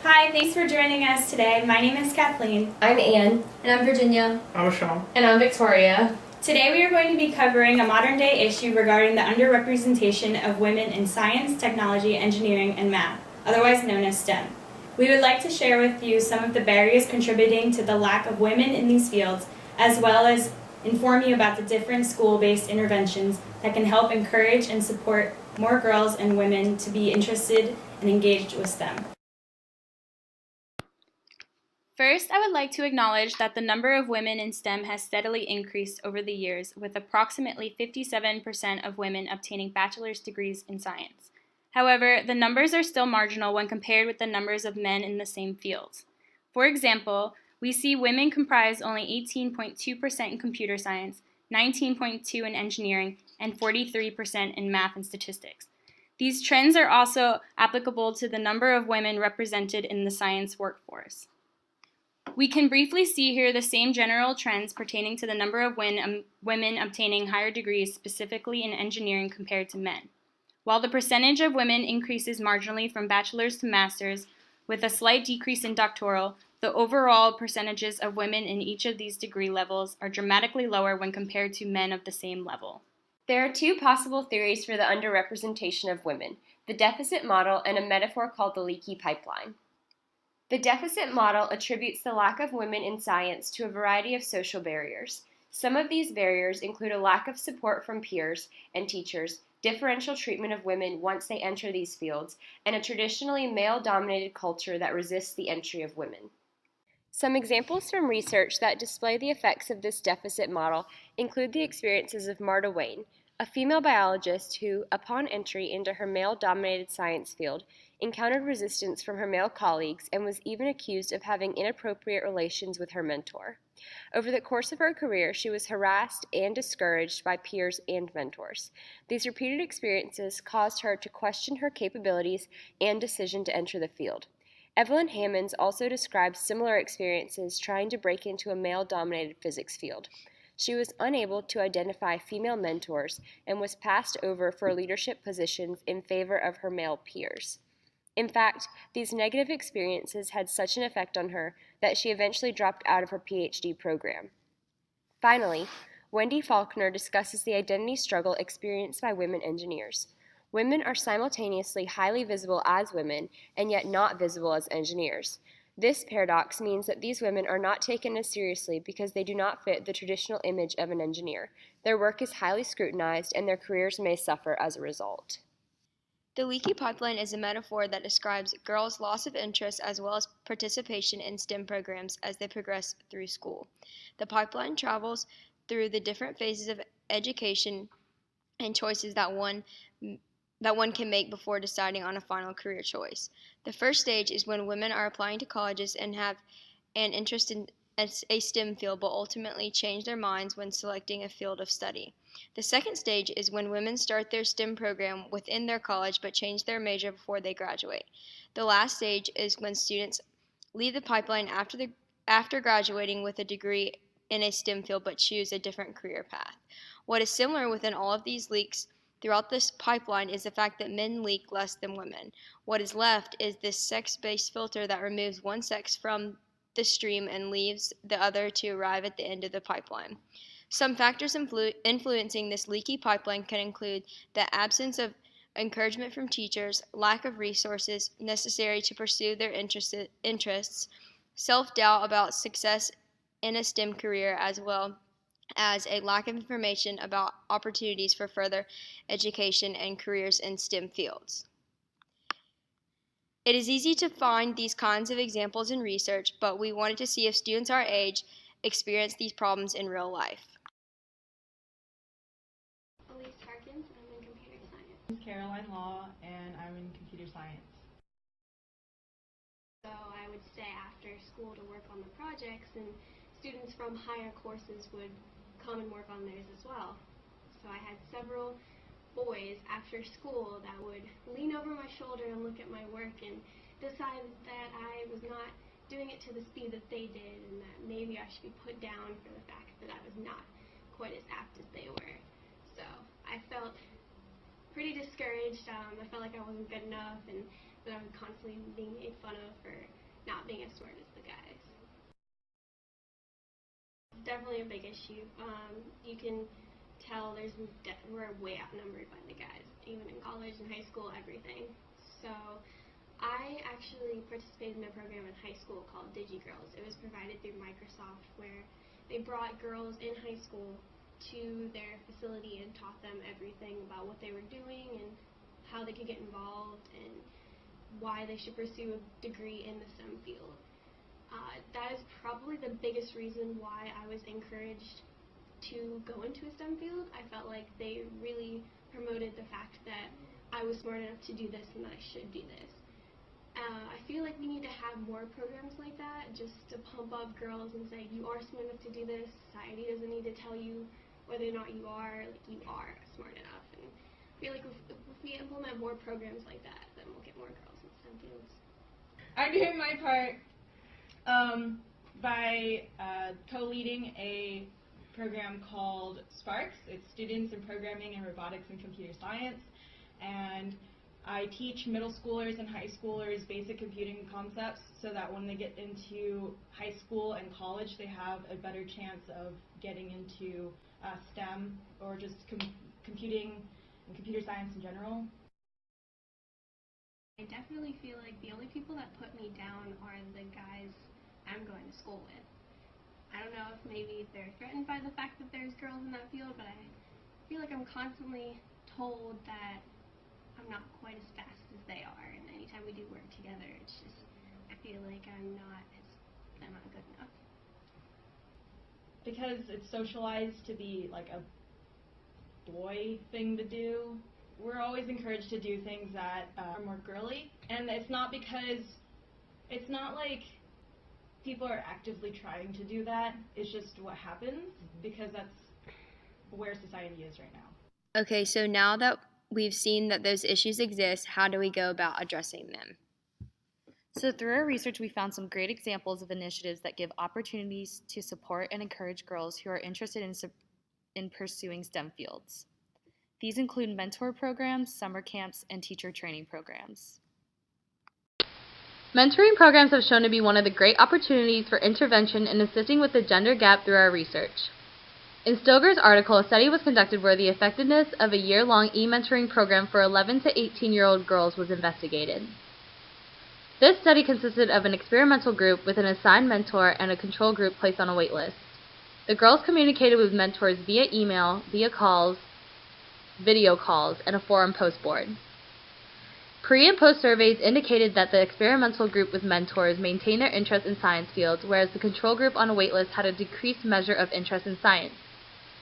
Hi, thanks for joining us today. My name is Kathleen. I'm Anne. And I'm Virginia. I'm Sean. And I'm Victoria. Today we are going to be covering a modern-day issue regarding the underrepresentation of women in science, technology, engineering, and math, otherwise known as STEM. We would like to share with you some of the barriers contributing to the lack of women in these fields, as well as inform you about the different school-based interventions that can help encourage and support more girls and women to be interested and engaged with STEM. First, I would like to acknowledge that the number of women in STEM has steadily increased over the years, with approximately 57% of women obtaining bachelor's degrees in science. However, the numbers are still marginal when compared with the numbers of men in the same fields. For example, we see women comprise only 18.2% in computer science, 19.2% in engineering, and 43% in math and statistics. These trends are also applicable to the number of women represented in the science workforce. We can briefly see here the same general trends pertaining to the number of women obtaining higher degrees, specifically in engineering, compared to men. While the percentage of women increases marginally from bachelor's to master's, with a slight decrease in doctoral, the overall percentages of women in each of these degree levels are dramatically lower when compared to men of the same level. There are two possible theories for the underrepresentation of women: the deficit model and a metaphor called the leaky pipeline. The deficit model attributes the lack of women in science to a variety of social barriers. Some of these barriers include a lack of support from peers and teachers, differential treatment of women once they enter these fields, and a traditionally male-dominated culture that resists the entry of women. Some examples from research that display the effects of this deficit model include the experiences of Marta Wayne, a female biologist who, upon entry into her male-dominated science field, encountered resistance from her male colleagues and was even accused of having inappropriate relations with her mentor. Over the course of her career, she was harassed and discouraged by peers and mentors. These repeated experiences caused her to question her capabilities and decision to enter the field. Evelyn Hammonds also describes similar experiences trying to break into a male-dominated physics field. She was unable to identify female mentors and was passed over for leadership positions in favor of her male peers. In fact, these negative experiences had such an effect on her that she eventually dropped out of her PhD program. Finally, Wendy Faulkner discusses the identity struggle experienced by women engineers. Women are simultaneously highly visible as women and yet not visible as engineers. This paradox means that these women are not taken as seriously because they do not fit the traditional image of an engineer. Their work is highly scrutinized and their careers may suffer as a result. The leaky pipeline is a metaphor that describes girls' loss of interest as well as participation in STEM programs as they progress through school. The pipeline travels through the different phases of education and choices that one can make before deciding on a final career choice. The first stage is when women are applying to colleges and have an interest in a STEM field but ultimately change their minds when selecting a field of study. The second stage is when women start their STEM program within their college but change their major before they graduate. The last stage is when students leave the pipeline after graduating with a degree in a STEM field but choose a different career path. What is similar within all of these leaks throughout this pipeline is the fact that men leak less than women. What is left is this sex-based filter that removes one sex from the stream and leaves the other to arrive at the end of the pipeline. Some factors influencing this leaky pipeline can include the absence of encouragement from teachers, lack of resources necessary to pursue their interests, self-doubt about success in a STEM career, as well as a lack of information about opportunities for further education and careers in STEM fields. It is easy to find these kinds of examples in research, but we wanted to see if students our age experience these problems in real life. Elise Harkins, and I'm in computer science. Caroline Law, and I'm in computer science. So I would stay after school to work on the projects, and students from higher courses would come and work on theirs as well. So I had several boys after school that would lean over my shoulder and look at my work and decide that I was not doing it to the speed that they did, and that maybe I should be put down for the fact that I was not quite as apt as they were. So I felt pretty discouraged. I felt like I wasn't good enough and that I was constantly being made fun of for being as smart as the guys. It's definitely a big issue. You can tell we're way outnumbered by the guys, even in college and high school, everything. So I actually participated in a program in high school called DigiGirls. It was provided through Microsoft, where they brought girls in high school to their facility and taught them everything about what they were doing and how they could get involved and why they should pursue a degree in the STEM field. That is probably the biggest reason why I was encouraged to go into a STEM field. I felt like they really promoted the fact that I was smart enough to do this and that I should do this. I feel like we need to have more programs like that, just to pump up girls and say, you are smart enough to do this. Society doesn't need to tell you whether or not you are. Like, you are smart enough. And I feel like if we implement more programs like that, then we'll get more girls in STEM fields. I'm doing my part by co-leading a program called Sparks. It's Students in Programming and Robotics and Computer Science, and I teach middle schoolers and high schoolers basic computing concepts so that when they get into high school and college, they have a better chance of getting into STEM or just computing and computer science in general. I definitely feel like the only people that put me down are the guys I'm going to school with. I don't know if maybe they're threatened by the fact that there's girls in that field, but I feel like I'm constantly told that I'm not quite as fast as they are, and anytime we do work together, it's just, I feel like I'm not good enough. Because it's socialized to be like a boy thing to do, we're always encouraged to do things that are more girly, and it's not like people are actively trying to do that. It's just what happens because that's where society is right now. Okay, so now that we've seen that those issues exist, how do we go about addressing them? So through our research, we found some great examples of initiatives that give opportunities to support and encourage girls who are interested in pursuing STEM fields. These include mentor programs, summer camps, and teacher training programs. Mentoring programs have shown to be one of the great opportunities for intervention in assisting with the gender gap through our research. In Stoger's article, a study was conducted where the effectiveness of a year-long e-mentoring program for 11 to 18-year-old girls was investigated. This study consisted of an experimental group with an assigned mentor and a control group placed on a wait list. The girls communicated with mentors via email, via calls, video calls, and a forum post board. Pre- and post surveys indicated that the experimental group with mentors maintained their interest in science fields, whereas the control group on a waitlist had a decreased measure of interest in science.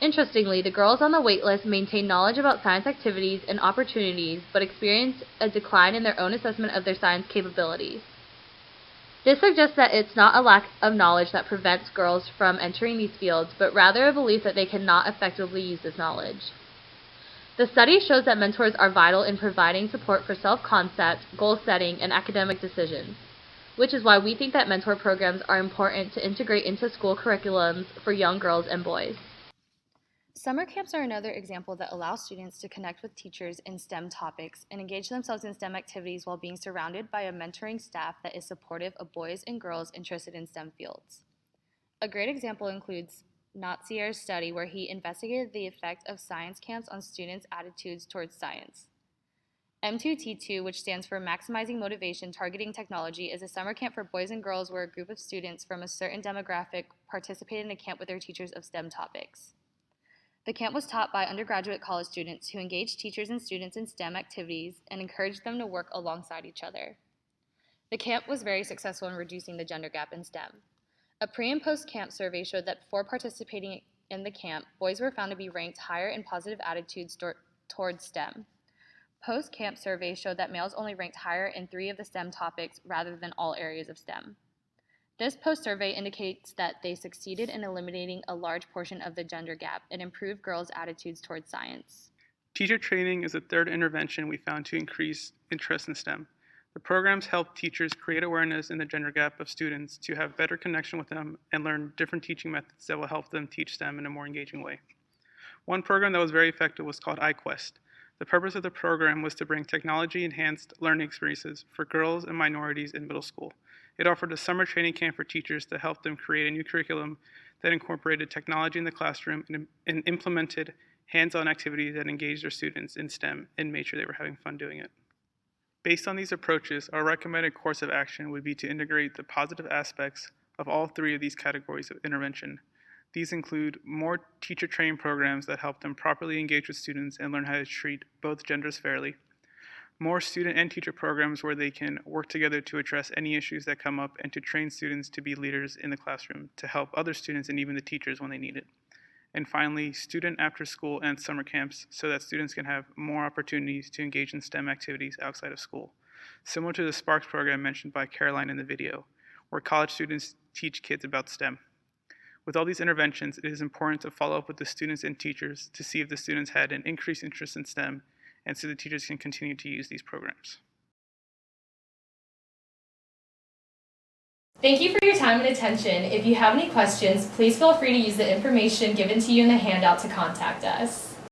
Interestingly, the girls on the waitlist maintained knowledge about science activities and opportunities, but experienced a decline in their own assessment of their science capabilities. This suggests that it's not a lack of knowledge that prevents girls from entering these fields, but rather a belief that they cannot effectively use this knowledge. The study shows that mentors are vital in providing support for self-concept, goal setting, and academic decisions, which is why we think that mentor programs are important to integrate into school curriculums for young girls and boys. Summer camps are another example that allow students to connect with teachers in STEM topics and engage themselves in STEM activities while being surrounded by a mentoring staff that is supportive of boys and girls interested in STEM fields. A great example includes Natsier's study, where he investigated the effect of science camps on students' attitudes towards science. M2T2, which stands for Maximizing Motivation Targeting Technology, is a summer camp for boys and girls where a group of students from a certain demographic participated in a camp with their teachers of STEM topics. The camp was taught by undergraduate college students who engaged teachers and students in STEM activities and encouraged them to work alongside each other. The camp was very successful in reducing the gender gap in STEM. A pre- and post-camp survey showed that before participating in the camp, boys were found to be ranked higher in positive attitudes towards STEM. Post-camp surveys showed that males only ranked higher in 3 of the STEM topics rather than all areas of STEM. This post-survey indicates that they succeeded in eliminating a large portion of the gender gap and improved girls' attitudes towards science. Teacher training is the third intervention we found to increase interest in STEM. The programs help teachers create awareness in the gender gap of students to have better connection with them and learn different teaching methods that will help them teach STEM in a more engaging way. One program that was very effective was called iQuest. The purpose of the program was to bring technology-enhanced learning experiences for girls and minorities in middle school. It offered a summer training camp for teachers to help them create a new curriculum that incorporated technology in the classroom and implemented hands-on activities that engaged their students in STEM and made sure they were having fun doing it. Based on these approaches, our recommended course of action would be to integrate the positive aspects of all three of these categories of intervention. These include more teacher training programs that help them properly engage with students and learn how to treat both genders fairly, more student and teacher programs where they can work together to address any issues that come up and to train students to be leaders in the classroom to help other students and even the teachers when they need it. And finally, student after school and summer camps so that students can have more opportunities to engage in STEM activities outside of school, similar to the Sparks program mentioned by Caroline in the video, where college students teach kids about STEM. With all these interventions, it is important to follow up with the students and teachers to see if the students had an increased interest in STEM and so the teachers can continue to use these programs. Thank you for your time and attention. If you have any questions, please feel free to use the information given to you in the handout to contact us.